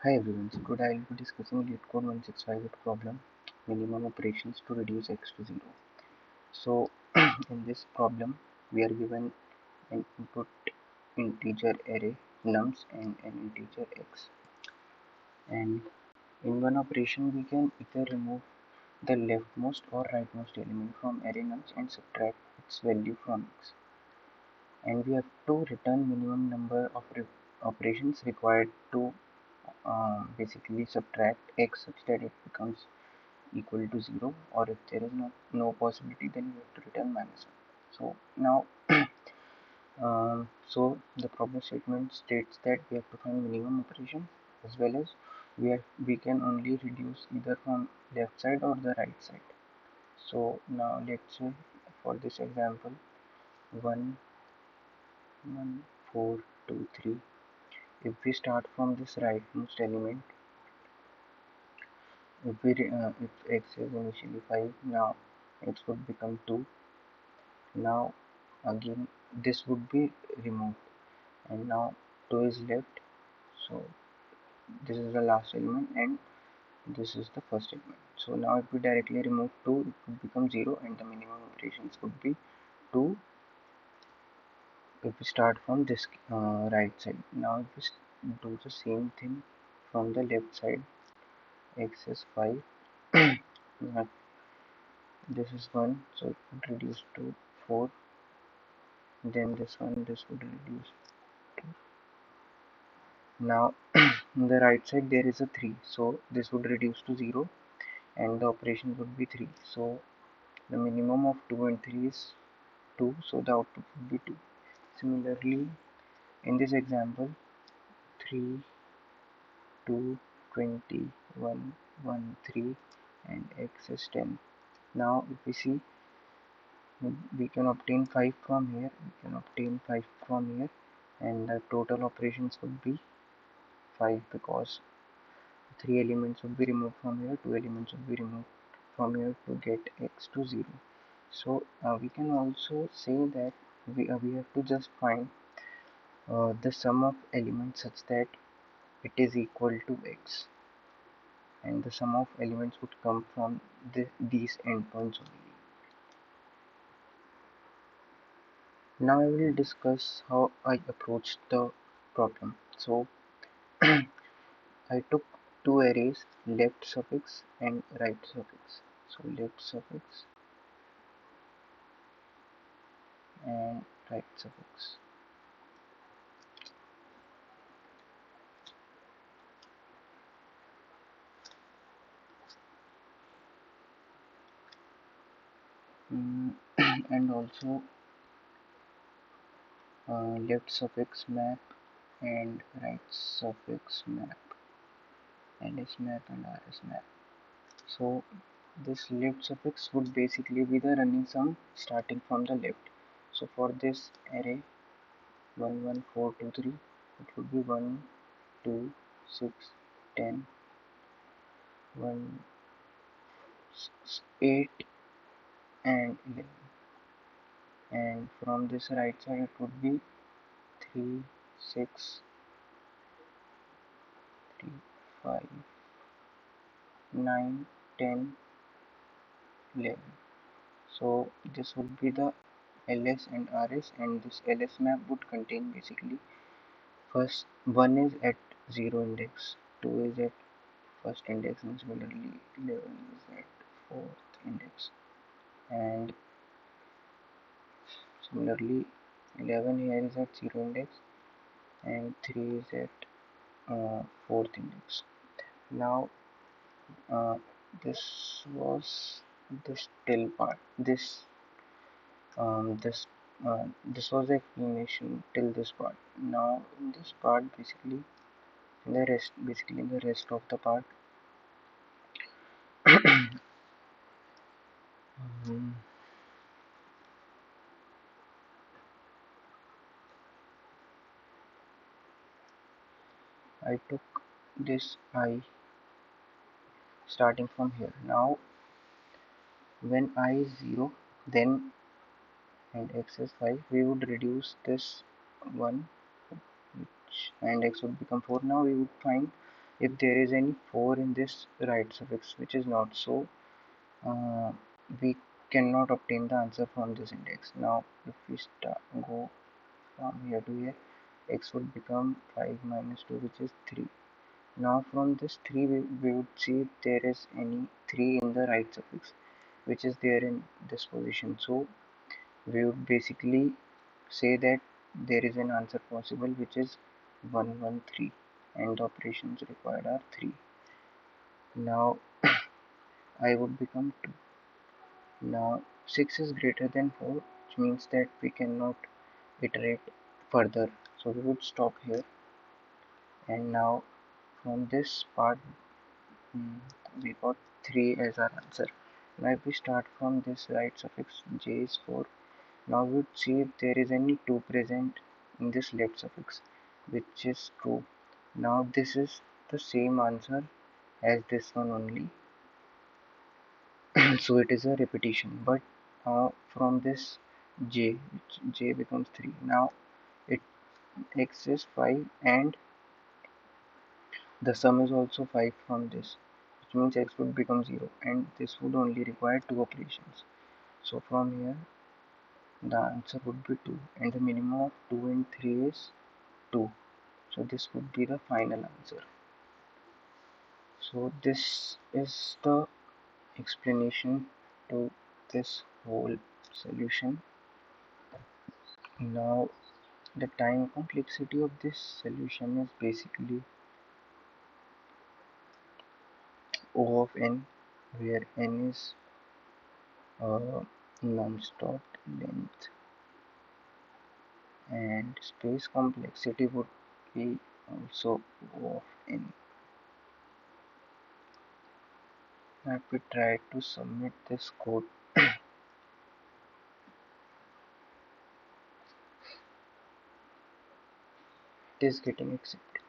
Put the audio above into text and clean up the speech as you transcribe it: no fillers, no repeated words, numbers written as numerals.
Hi everyone, so today I will be discussing Leetcode 1658 problem, minimum operations to reduce x to 0. So in this problem we are given an input integer array nums and an integer x, and in one operation we can either remove the leftmost or rightmost element from array nums and subtract its value from x, and we have to return minimum number of operations required to basically subtract x such that it becomes equal to 0, or if there is no possibility, then you have to return minus 1. So now so the problem statement states that we have to find minimum operation, as well as we can only reduce either from left side or the right side. So now let's say for this example 1 1 4 2 3, if we start from this rightmost element, if x is initially 5, now x would become 2. Now again this would be removed, and now 2 is left. So this is the last element and this is the first element. So now if we directly remove 2, it would become 0, and the minimum operations would be 2 if we start from this right side. Now if we do the same thing from the left side, x is 5. Now this is 1, so it would reduce to 4. Then this would reduce. Now on the right side there is a 3, so this would reduce to 0 and the operation would be 3. So the minimum of 2 and 3 is 2, so the output would be 2. Similarly, in this example, 3 2 20 1 1 3 and x is 10. Now if we see, we can obtain 5 from here, and the total operations would be 5, because 3 elements would be removed from here, 2 elements would be removed from here to get x to 0. So we can also say that we have to just find the sum of elements such that it is equal to x, and the sum of elements would come from these endpoints only. Now I will discuss how I approached the problem. So I took two arrays, left suffix and right suffix. So left suffix and right suffix. Mm, and also left suffix map and right suffix map, ls map and rs map. So this left suffix would basically be the running sum starting from the left. So for this array 1 1 4 2 3, it would be 1 2 6 10 1 6 8 and 11, and from this right side it would be 3 6 3 5 9 10 11. So this would be the ls and rs, and this ls map would contain basically first 1 is at 0 index, 2 is at first index, and similarly 11 is at fourth index, and similarly 11 here is at 0 index and 3 is at fourth index. Now uh, this was this till part, this this was the explanation till this part. Now in this part, basically in the rest of the part, um, I took this I starting from here. Now when I is 0, then and x is 5, we would reduce this 1, which and x would become 4. Now we would find if there is any 4 in this right suffix, which is not so, uh, we cannot obtain the answer from this index. Now if we go from here to here, x would become 5 minus 2, which is 3. Now from this 3 we would see if there is any 3 in the right suffix, which is there in this position. So we would basically say that there is an answer possible, which is 113, and the operations required are 3. Now I would become 2. Now 6 is greater than 4, which means that we cannot iterate further. So we would stop here, and now from this part, mm, we got 3 as our answer. Now if we start from this right suffix, j is 4. Now we would see if there is any 2 present in this left suffix, which is true. Now this is the same answer as this one only, so it is a repetition. But from this j, j becomes 3. Now it x is 5, and the sum is also 5 from this, which means x would become 0, and this would only require 2 operations. So from here the answer would be 2, and the minimum of 2 and 3 is 2. So this would be the final answer. So this is the explanation to this whole solution. Now the time complexity of this solution is basically O of n, where n is non-stop length, and space complexity would be also O of n. Now if we try to submit this code, it is getting accepted.